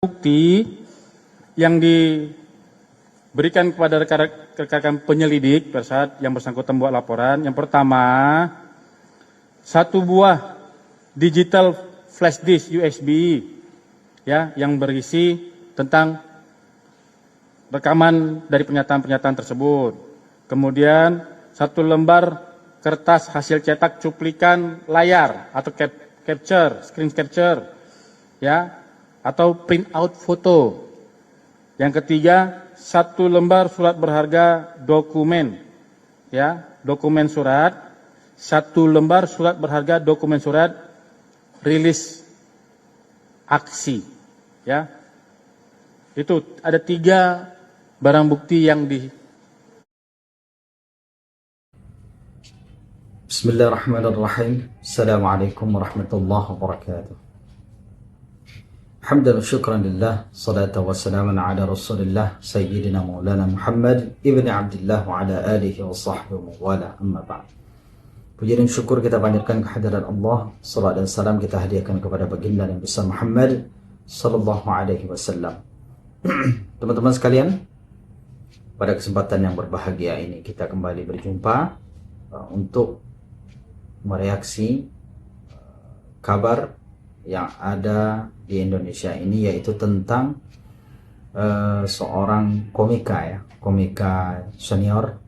Bukti yang diberikan kepada rekan-rekan penyelidik pada saat yang bersangkutan buat laporan. Yang pertama, satu buah digital flash disk USB ya yang berisi tentang rekaman dari pernyataan-pernyataan tersebut. Kemudian satu lembar kertas hasil cetak cuplikan layar atau screen capture ya, atau print out foto. Yang ketiga, satu lembar surat berharga dokumen, ya, dokumen surat, satu lembar surat berharga dokumen surat rilis aksi, ya. Itu ada 3 barang bukti yang Bismillahirrahmanirrahim. Assalamualaikum warahmatullahi wabarakatuh. Hamdan wa syukran lillah, salatu wa salaman ala rasulillah, sayyidina maulana Muhammad ibn Abdullah wa ala alihi wa sahbihi wa wala, amma ba'd. Puji dan syukur kita panjatkan kehadirat Allah, salat dan salam kita hadiahkan kepada baginda yang besar Muhammad sallallahu alaihi wasallam. Teman-teman sekalian, pada kesempatan yang berbahagia ini kita kembali berjumpa untuk mereaksi kabar yang ada di Indonesia ini, yaitu tentang seorang komika senior.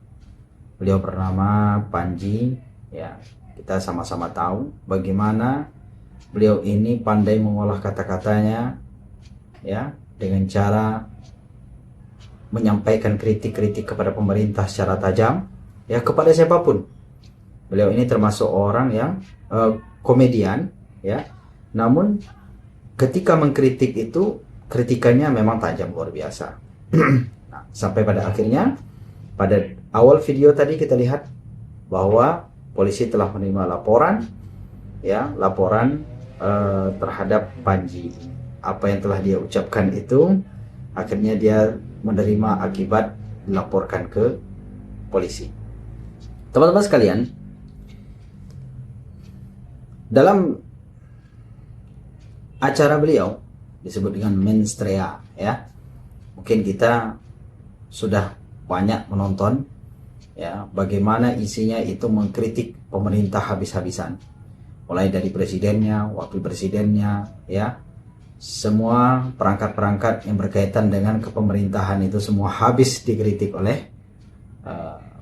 Beliau bernama Panji ya. Kita sama-sama tahu bagaimana beliau ini pandai mengolah kata-katanya ya, dengan cara menyampaikan kritik-kritik kepada pemerintah secara tajam ya, kepada siapapun. Beliau ini termasuk orang yang komedian ya. Namun ketika mengkritik itu, kritikannya memang tajam luar biasa. Nah, sampai pada akhirnya pada awal video tadi kita lihat bahwa polisi telah menerima laporan ya, laporan terhadap Panji. Apa yang telah dia ucapkan itu akhirnya dia menerima akibat dilaporkan ke polisi. Teman-teman sekalian, dalam acara beliau disebut dengan Menstrea ya. Mungkin kita sudah banyak menonton ya, bagaimana isinya itu mengkritik pemerintah habis-habisan. Mulai dari presidennya, wakil presidennya ya. Semua perangkat-perangkat yang berkaitan dengan kepemerintahan itu semua habis dikritik oleh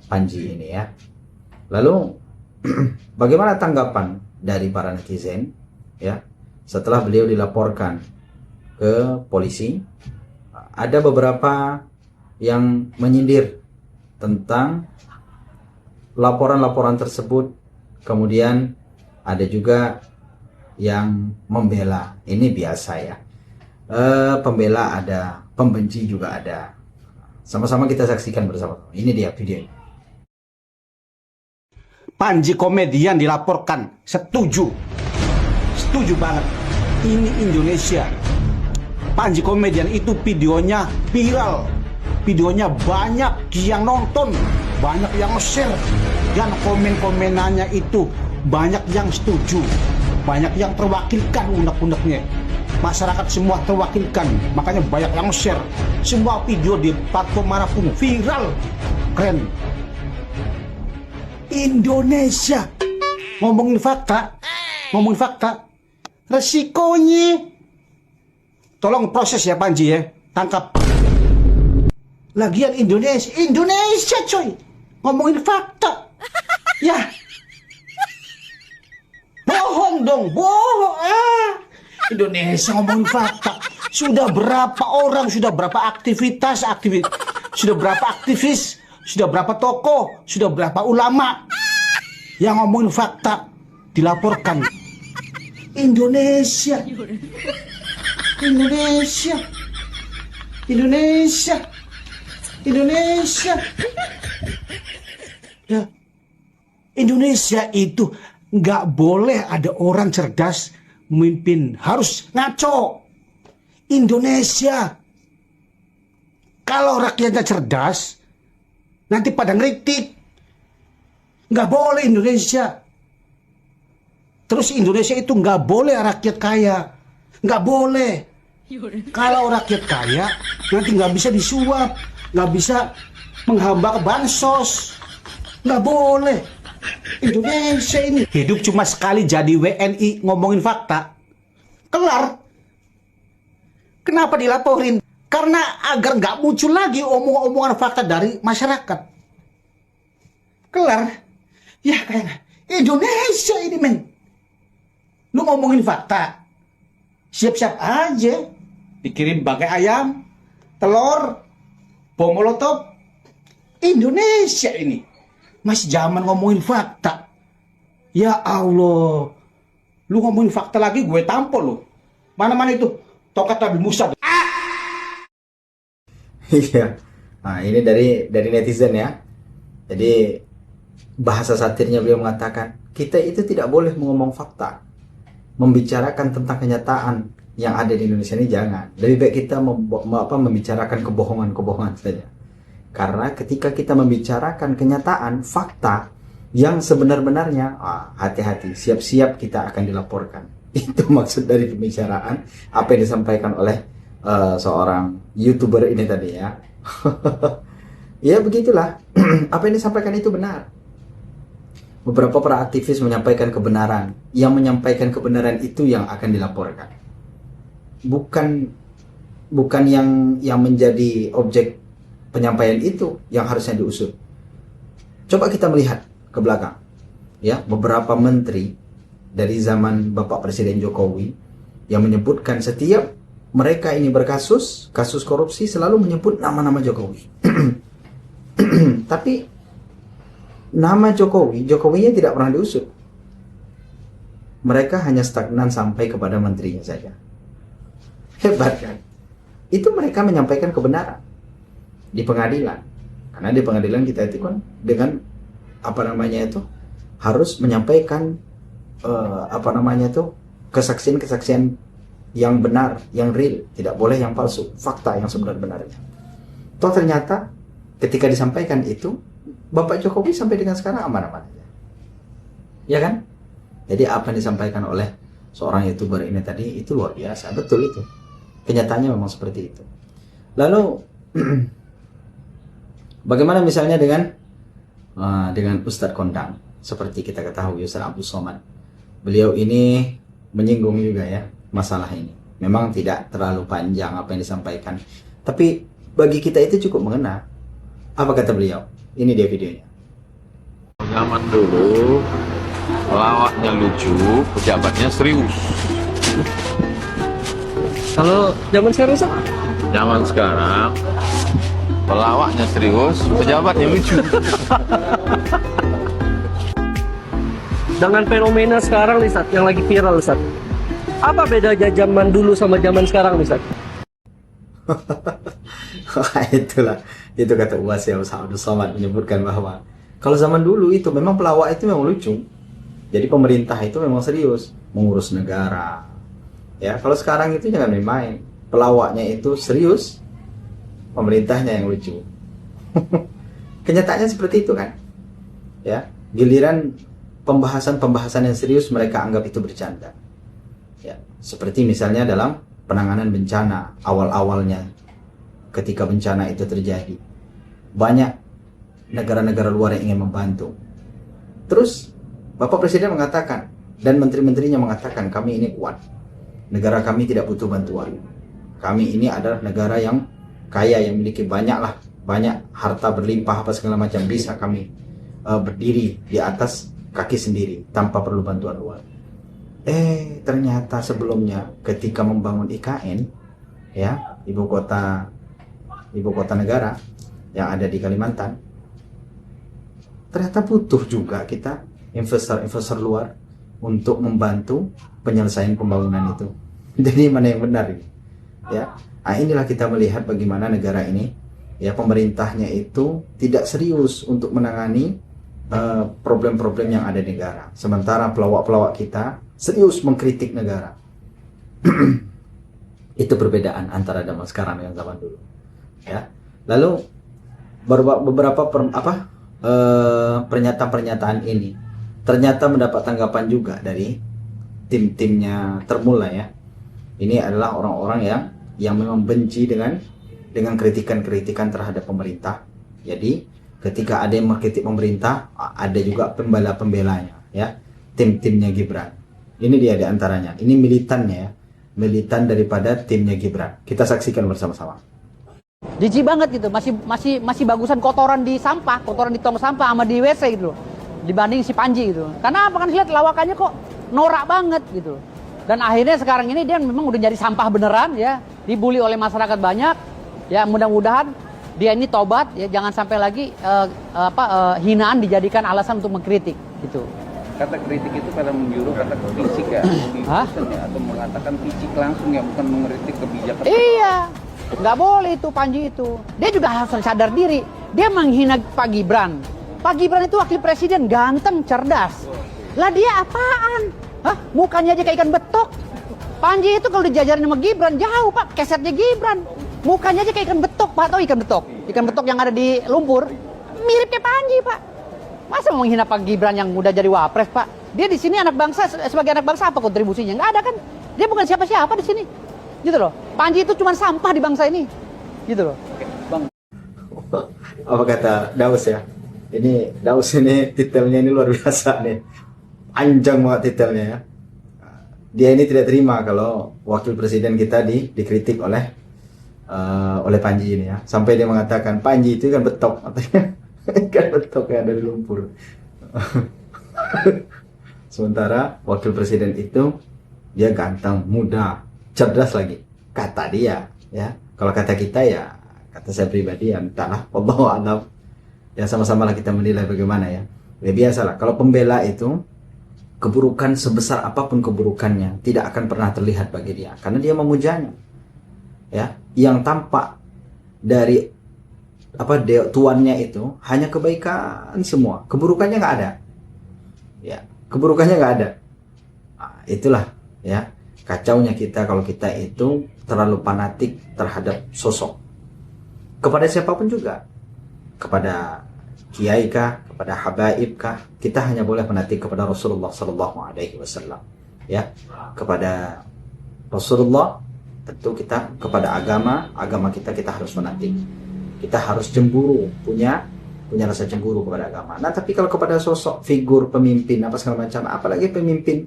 Panji ini ya. Lalu bagaimana tanggapan dari para netizen ya setelah beliau dilaporkan ke polisi? Ada beberapa yang menyindir tentang laporan-laporan tersebut, kemudian ada juga yang membela. Ini biasa ya, pembela ada, pembenci juga ada. Sama-sama kita saksikan bersama. Ini dia videonya. Panji komedian dilaporkan, setuju banget. Ini Indonesia. Panji komedian itu videonya viral, videonya banyak yang nonton, banyak yang share, dan komen-komenannya itu banyak yang setuju, banyak yang terwakilkan unek-uneknya. Masyarakat semua terwakilkan, makanya banyak yang share. Semua video di platform manapun viral, keren. Indonesia, ngomongin fakta, resikonya. Tolong proses ya Panji ya, tangkap. Lagian Indonesia coy, ngomongin fakta. Ya, bohong dong, bohong. Indonesia ngomongin fakta. Sudah berapa orang, sudah berapa aktivis, sudah berapa aktivis, sudah berapa tokoh, sudah berapa ulama yang ngomongin fakta dilaporkan. Indonesia ya. Indonesia itu nggak boleh ada orang cerdas memimpin, harus ngaco. Indonesia, kalau rakyatnya cerdas nanti pada ngeritik. Nggak boleh Indonesia. Terus Indonesia itu nggak boleh rakyat kaya, nggak boleh. Kalau rakyat kaya nanti nggak bisa disuap, nggak bisa menghamba ke bansos, nggak boleh. Indonesia ini hidup cuma sekali jadi WNI ngomongin fakta, kelar. Kenapa dilaporin? Karena agar nggak muncul lagi omong-omongan fakta dari masyarakat. Kelar. Ya kayak Indonesia ini men. Lu ngomongin fakta, siap-siap aja dikirim bangkai ayam, telur, bom molotov. Indonesia ini masih zaman ngomongin fakta. Ya Allah, lu ngomongin fakta lagi gue tampol lu. Mana-mana itu tongkat Nabi Musa. Iya. Nah, ini dari netizen ya. Jadi bahasa satirnya beliau mengatakan, kita itu tidak boleh mengomong fakta. Membicarakan tentang kenyataan yang ada di Indonesia ini jangan. Lebih baik kita membicarakan kebohongan-kebohongan saja. Karena ketika kita membicarakan kenyataan, fakta yang sebenar-benarnya, hati-hati, siap-siap kita akan dilaporkan. Itu maksud dari pembicaraan apa yang disampaikan oleh seorang YouTuber ini tadi ya. Ya begitulah. Apa yang disampaikan itu benar. Beberapa para aktivis menyampaikan kebenaran. Yang menyampaikan kebenaran itu yang akan dilaporkan. Bukan yang menjadi objek penyampaian itu yang harusnya diusut. Coba kita melihat ke belakang. Ya, beberapa menteri dari zaman Bapak Presiden Jokowi yang menyebutkan setiap mereka ini berkasus, kasus korupsi selalu menyebut nama-nama Jokowi. Tapi nama Jokowinya tidak pernah diusut. Mereka hanya stagnan sampai kepada menterinya saja. Hebat kan? Itu mereka menyampaikan kebenaran di pengadilan. Karena di pengadilan kita itu kan dengan harus menyampaikan kesaksian-kesaksian yang benar, yang real, tidak boleh yang palsu, fakta yang sebenar-benarnya. Toh ternyata ketika disampaikan itu, Bapak Jokowi sampai dengan sekarang aman-aman aja. Ya kan? Jadi apa yang disampaikan oleh seorang YouTuber ini tadi itu luar biasa, betul itu. Kenyataannya memang seperti itu. Lalu bagaimana misalnya dengan Ustadz Kondang, seperti kita ketahui Ustadz Abdul Somad. Beliau ini menyinggung juga ya masalah ini. Memang tidak terlalu panjang apa yang disampaikan, tapi bagi kita itu cukup mengena. Apa kata beliau? Ini dia videonya. Zaman dulu pelawaknya lucu, pejabatnya serius. Kalau zaman sekarang Ustaz? Zaman sekarang pelawaknya serius, pejabatnya lucu. Dengan fenomena sekarang nih Ustaz, yang lagi viral Ustaz, apa bedanya zaman dulu sama zaman sekarang nih Ustaz? Itu kata Uwas ya, Ustadz Abdul Somad menyebutkan bahwa kalau zaman dulu itu memang pelawak itu memang lucu. Jadi pemerintah itu memang serius mengurus negara. Ya, kalau sekarang itu jangan main-main. Pelawaknya itu serius, pemerintahnya yang lucu. Kenyataannya seperti itu kan? Ya, giliran pembahasan yang serius mereka anggap itu bercanda. Ya, seperti misalnya dalam penanganan bencana awal-awalnya ketika bencana itu terjadi. Banyak negara-negara luar yang ingin membantu. Terus Bapak Presiden mengatakan dan menteri-menterinya mengatakan kami ini kuat. Negara kami tidak butuh bantuan. Kami ini adalah negara yang kaya, yang memiliki banyak harta berlimpah apa segala macam, bisa kami berdiri di atas kaki sendiri tanpa perlu bantuan luar. Ternyata sebelumnya ketika membangun IKN, ya, ibu kota negara yang ada di Kalimantan, ternyata butuh juga kita investor luar untuk membantu penyelesaian pembangunan itu. Jadi mana yang benar ini? Ya, inilah kita melihat bagaimana negara ini, ya, pemerintahnya itu tidak serius untuk menangani problem-problem yang ada di negara. Sementara pelawak-pelawak kita serius mengkritik negara. Itu perbedaan antara zaman sekarang dengan zaman dulu. Ya. Lalu beberapa pernyataan ini ternyata mendapat tanggapan juga dari tim-timnya Termula ya. Ini adalah orang-orang yang yang memang benci dengan kritikan-kritikan terhadap pemerintah. Jadi ketika ada yang mengkritik pemerintah, ada juga pembela-pembelanya, ya, tim-timnya Gibran. Ini dia di antaranya. Ini militannya, ya, militan daripada timnya Gibran. Kita saksikan bersama-sama. Jijik banget gitu, masih bagusan kotoran di sampah, kotoran di tong sampah sama di WC gitu loh, dibanding si Panji gitu. Karena apa, kan lihat lawakannya kok norak banget gitu. Dan akhirnya sekarang ini dia memang udah jadi sampah beneran, ya, dibully oleh masyarakat banyak. Ya, mudah-mudahan dia ini tobat, ya, jangan sampai lagi hinaan dijadikan alasan untuk mengkritik gitu. Kata kritik itu pada menjuru kata fisik ya, Hah? ya, atau mengatakan fisik langsung ya, bukan mengkritik kebijakan. Iya, nggak boleh itu Panji itu. Dia juga harus sadar diri. Dia menghina Pak Gibran. Pak Gibran itu wakil presiden, ganteng, cerdas. Lah dia apaan? Hah? Mukanya aja kayak ikan betok. Panji itu kalau dijajarin sama Gibran, jauh Pak, kesetnya Gibran. Mukanya aja kayak ikan betok, Pak. Tahu ikan betok? Ikan betok yang ada di lumpur. Mirip kayak Panji, Pak. Masa mau menghina Pak Gibran yang udah jadi wapres, Pak? Dia di sini anak bangsa, sebagai anak bangsa apa kontribusinya? Nggak ada kan? Dia bukan siapa-siapa di sini. Gitu loh. Panji itu cuma sampah di bangsa ini. Gitu loh. Apa kata Daus ya? Ini Daus ini titelnya ini luar biasa nih. Panjang banget titelnya ya. Dia ini tidak terima kalau wakil presiden kita dikritik oleh Panji ini ya. Sampai dia mengatakan Panji itu kan betok, katanya. Kan betok ya dari lumpur. Sementara wakil presiden itu dia ganteng, muda, cerdas lagi. Kata dia, ya. Kalau kata kita ya, kata saya pribadi ya entahlah, wallahu a'lam. Ya sama-sama lah kita menilai bagaimana ya. Ya biasalah, kalau pembela itu keburukan sebesar apapun keburukannya tidak akan pernah terlihat bagi dia karena dia memujanya. Ya, yang tampak dari tuannya itu hanya kebaikan semua, keburukannya nggak ada. Ya, keburukannya nggak ada. Nah, itulah ya kacaunya kita kalau kita itu terlalu fanatik terhadap sosok. Kepada siapapun juga, kepada kiai kah, kepada habaib kah, kita hanya boleh fanatik kepada Rasulullah Sallallahu Alaihi Wasallam. Ya, kepada Rasulullah tentu kita, kepada agama kita harus fanatik. Kita harus cemburu, punya rasa cemburu kepada agama. Nah, tapi kalau kepada sosok, figur, pemimpin, apa segala macam, apalagi pemimpin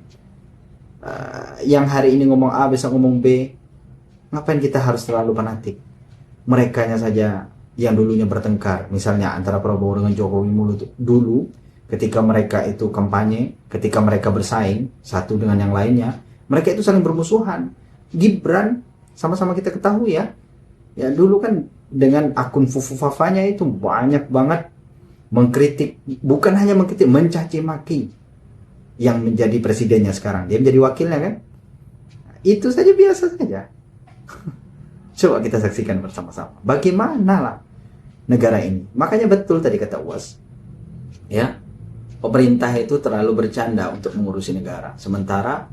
yang hari ini ngomong A, besok ngomong B, ngapain kita harus terlalu fanatik? Merekanya saja yang dulunya bertengkar, misalnya antara Prabowo dengan Jokowi dulu, ketika mereka itu kampanye, ketika mereka bersaing satu dengan yang lainnya, mereka itu saling bermusuhan. Gibran, sama-sama kita ketahui ya dulu kan dengan akun Fufu Fafanya itu banyak banget mengkritik, bukan hanya mengkritik, mencaci maki yang menjadi presidennya sekarang. Dia menjadi wakilnya kan. Itu saja biasa saja. Coba kita saksikan bersama-sama. Bagaimana lah negara ini. Makanya betul tadi kata UAS. Ya, pemerintah itu terlalu bercanda untuk mengurusi negara. Sementara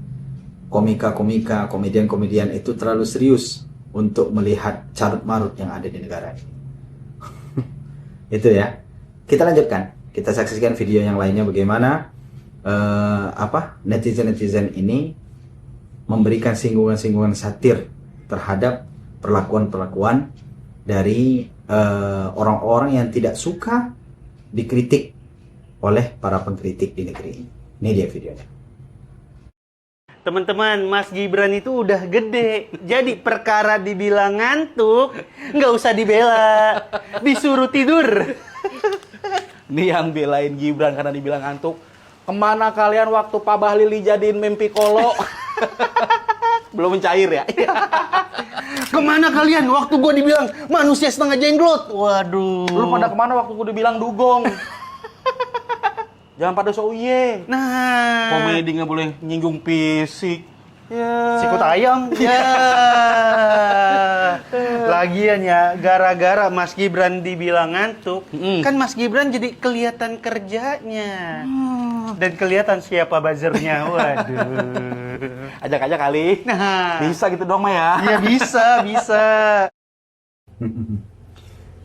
komika-komika, komedian-komedian itu terlalu serius untuk melihat carut-marut yang ada di negara ini. Itu ya. Kita lanjutkan. Kita saksikan video yang lainnya bagaimana netizen-netizen ini memberikan singgungan-singgungan satir terhadap perlakuan-perlakuan dari orang-orang yang tidak suka dikritik oleh para pengkritik di negeri ini. Ini dia videonya. Teman-teman, Mas Gibran itu udah gede. Jadi perkara dibilang ngantuk, nggak usah dibela. Disuruh tidur. Ini yang belain Gibran karena dibilang ngantuk. Kemana kalian waktu Pak Bahlil dijadiin mimpi kolo? Belum mencair ya? Kemana kalian waktu gue dibilang manusia setengah jenglot? Waduh. Lu pada kemana waktu gue dibilang dugong? Jangan pada souye. Nah. Komedi nggak boleh nyinggung fisik. Ya. Sikut ayam. Ya. Lagian ya, gara-gara Mas Gibran dibilang ngantuk, kan Mas Gibran jadi kelihatan kerjanya. Dan kelihatan siapa buzzernya. Waduh. Ajak aja kali. Nah. Bisa gitu dong, Ma ya? Iya bisa.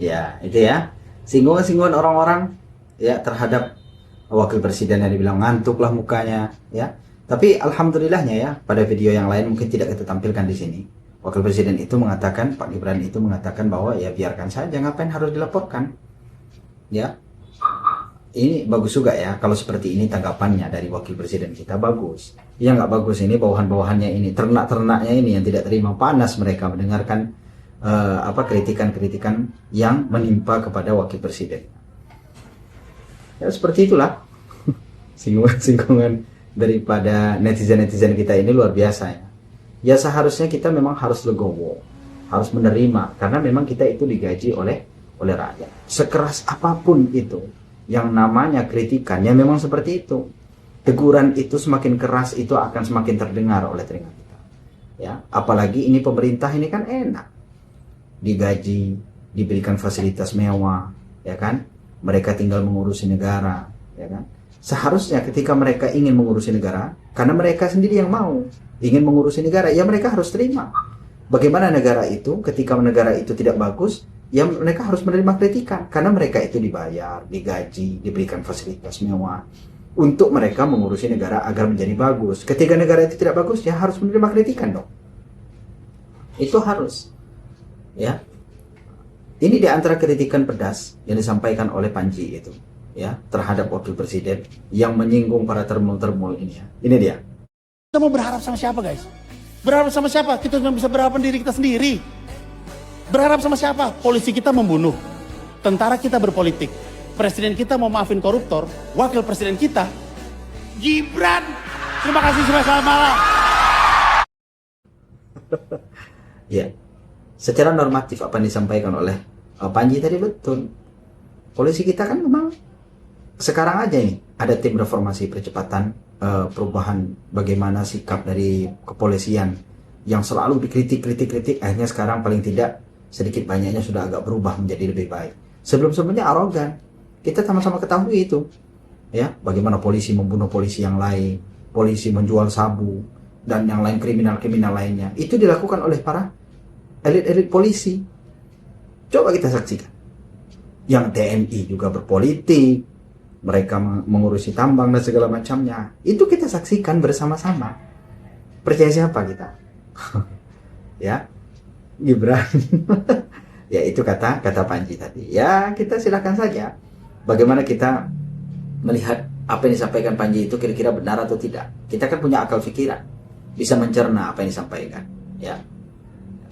Ya, itu ya. Singgungan-singgungan orang-orang ya terhadap wakil presiden yang dibilang ngantuk lah mukanya ya. Tapi alhamdulillahnya ya, pada video yang lain mungkin tidak kita tampilkan di sini. Wakil Presiden itu mengatakan, Pak Gibran itu mengatakan bahwa ya biarkan saja, ngapain harus dilaporkan. Ya, ini bagus juga ya, kalau seperti ini tanggapannya dari Wakil Presiden kita bagus. Yang nggak bagus ini bawahan-bawahannya ini, ternak-ternaknya ini yang tidak terima, panas mereka mendengarkan kritikan-kritikan yang menimpa kepada Wakil Presiden. Ya seperti itulah singgungan daripada netizen-netizen kita ini luar biasa ya. Ya seharusnya kita memang harus legowo, harus menerima, karena memang kita itu digaji oleh rakyat. Sekeras apapun itu, yang namanya kritikan, ya memang seperti itu. Teguran itu semakin keras itu akan semakin terdengar oleh telinga kita. Ya, apalagi ini pemerintah ini kan enak, digaji, diberikan fasilitas mewah, ya kan? Mereka tinggal mengurusi negara, ya kan? Seharusnya ketika mereka ingin mengurusi negara, karena mereka sendiri yang mau ingin mengurusi negara, ya mereka harus terima. Bagaimana negara itu, ketika negara itu tidak bagus, ya mereka harus menerima kritikan, karena mereka itu dibayar, digaji, diberikan fasilitas mewah untuk mereka mengurusi negara agar menjadi bagus. Ketika negara itu tidak bagus, ya harus menerima kritikan dong. Itu harus. Ya. Ini di antara kritikan pedas yang disampaikan oleh Panji itu, ya, terhadap Wakil Presiden yang menyinggung para termul-termul ini ya. Ini dia. Kita mau berharap sama siapa, guys? Berharap sama siapa? Kita cuma bisa berharap diri kita sendiri. Berharap sama siapa? Polisi kita membunuh, tentara kita berpolitik, presiden kita mau maafin koruptor, wakil presiden kita Gibran. Terima kasih, selamat malam. Ya, secara normatif apa yang disampaikan oleh Panji tadi betul. Polisi kita kan memang sekarang aja ini ada tim reformasi percepatan perubahan bagaimana sikap dari kepolisian yang selalu dikritik, akhirnya sekarang paling tidak sedikit banyaknya sudah agak berubah menjadi lebih baik. Sebelum-sebelumnya arogan. Kita sama-sama ketahui itu. Ya, bagaimana polisi membunuh polisi yang lain, polisi menjual sabu dan yang lain kriminal-kriminal lainnya. Itu dilakukan oleh para elit-elit polisi. Coba kita saksikan. Yang TNI juga berpolitik, mereka mengurusi tambang dan segala macamnya. Itu kita saksikan bersama-sama. Percaya siapa kita? Ya, Gibran. Ya itu kata Panji tadi. Ya kita silakan saja. Bagaimana kita melihat apa yang disampaikan Panji itu kira-kira benar atau tidak. Kita kan punya akal pikiran, bisa mencerna apa yang disampaikan. Ya.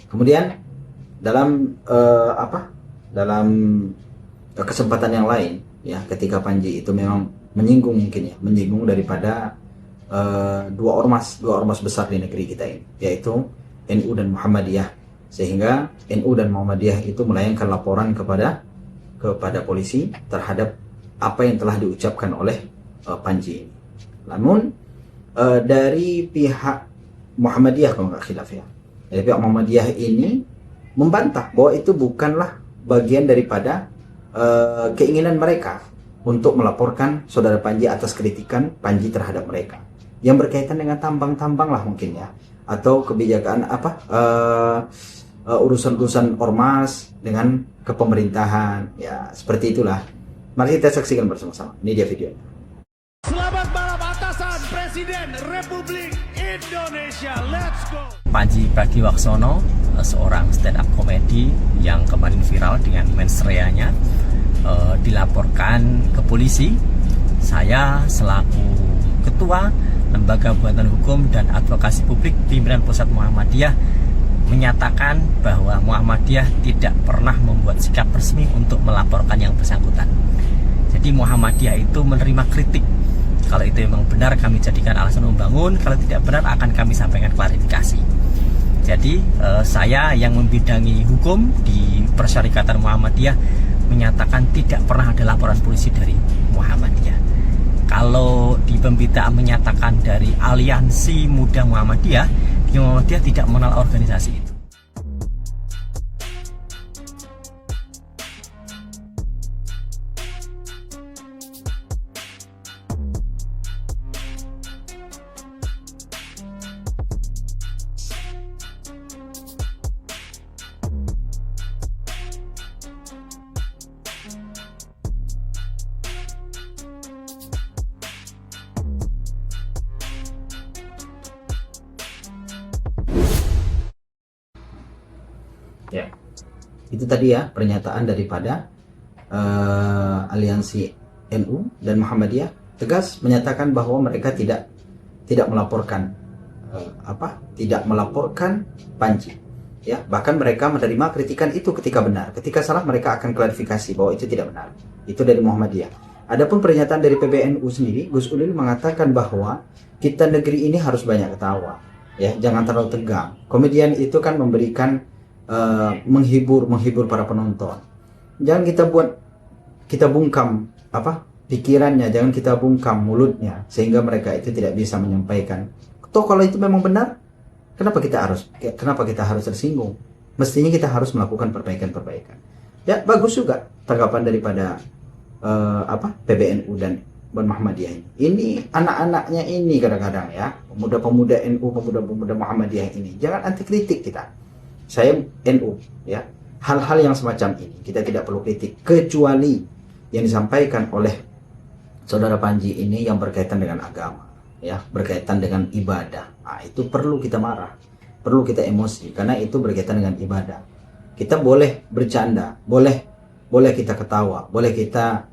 Kemudian dalam dalam kesempatan yang lain, ya, ketika Panji itu memang menyinggung mungkin ya, menyinggung daripada dua ormas besar di negeri kita ini, yaitu NU dan Muhammadiyah, sehingga NU dan Muhammadiyah itu melayangkan laporan kepada polisi terhadap apa yang telah diucapkan oleh Panji. Namun dari pihak Muhammadiyah kalau nggak khilaf ya, dari pihak Muhammadiyah ini membantah bahwa itu bukanlah bagian daripada keinginan mereka untuk melaporkan saudara Panji atas kritikan Panji terhadap mereka yang berkaitan dengan tambang-tambang lah mungkin ya, atau kebijakan urusan-urusan ormas dengan kepemerintahan ya, seperti itulah. Mari kita saksikan bersama-sama. Ini dia videonya. Selamat malam atasan Presiden Republik Indonesia. Let's go. Panji Pragiwaksono, seorang stand up komedi yang kemarin viral dengan mensreanya, dilaporkan ke polisi. Saya selaku Ketua Lembaga Bantuan Hukum dan Advokasi Publik Pimpinan Pusat Muhammadiyah menyatakan bahwa Muhammadiyah tidak pernah membuat sikap resmi untuk melaporkan yang bersangkutan. Jadi Muhammadiyah itu menerima kritik. Kalau itu memang benar kami jadikan alasan membangun, kalau tidak benar akan kami sampaikan klarifikasi. Jadi saya yang membidangi hukum di Persyarikatan Muhammadiyah menyatakan tidak pernah ada laporan polisi dari Muhammadiyah. Kalau di pemberitaan menyatakan dari Aliansi Muda Muhammadiyah, Muhammadiyah tidak mengenal organisasi itu. Ya, itu tadi ya pernyataan daripada aliansi NU dan Muhammadiyah tegas menyatakan bahwa mereka tidak melaporkan tidak melaporkan Panji. Ya, bahkan mereka menerima kritikan itu ketika benar. Ketika salah mereka akan klarifikasi bahwa itu tidak benar. Itu dari Muhammadiyah. Adapun pernyataan dari PBNU sendiri, Gus Ulil mengatakan bahwa kita negeri ini harus banyak ketawa. Ya, jangan terlalu tegang. Komedian itu kan memberikan menghibur para penonton. Jangan kita bungkam pikirannya, jangan kita bungkam mulutnya sehingga mereka itu tidak bisa menyampaikan. Toh kalau itu memang benar, kenapa kita harus tersinggung? Mestinya kita harus melakukan perbaikan. Ya, bagus juga tanggapan daripada PBNU dan Muhammadiyah ini. Ini anak-anaknya ini kadang-kadang ya, pemuda-pemuda NU, pemuda-pemuda Muhammadiyah ini. Jangan anti kritik kita. Saya NU ya. Hal-hal yang semacam ini kita tidak perlu kritik kecuali yang disampaikan oleh saudara Panji ini yang berkaitan dengan agama. Ya, berkaitan dengan ibadah. Nah, itu perlu kita marah, perlu kita emosi karena itu berkaitan dengan ibadah. Kita boleh bercanda, boleh kita ketawa, boleh kita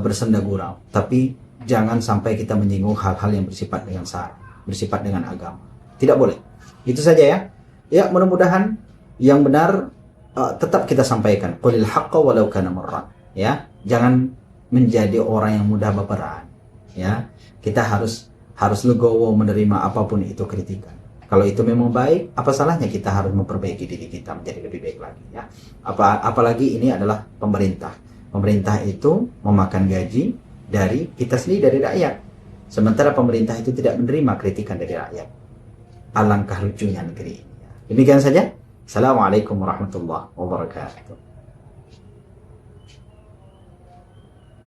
bersenda gurau, tapi jangan sampai kita menyinggung hal-hal yang bersifat dengan sara, bersifat dengan agama. Tidak boleh. Itu saja ya. Ya, mudah-mudahan yang benar tetap kita sampaikan. Qulil haqqa walau kana murran. Ya, jangan menjadi orang yang mudah baperan. Ya, kita harus legowo menerima apapun itu kritikan. Kalau itu memang baik, apa salahnya kita harus memperbaiki diri kita menjadi lebih baik lagi ya. Apalagi ini adalah pemerintah. Pemerintah itu memakan gaji dari kita sendiri, dari rakyat. Sementara pemerintah itu tidak menerima kritikan dari rakyat. Alangkah lucunya negeri ini. Demikian saja. Assalamualaikum warahmatullahi wabarakatuh.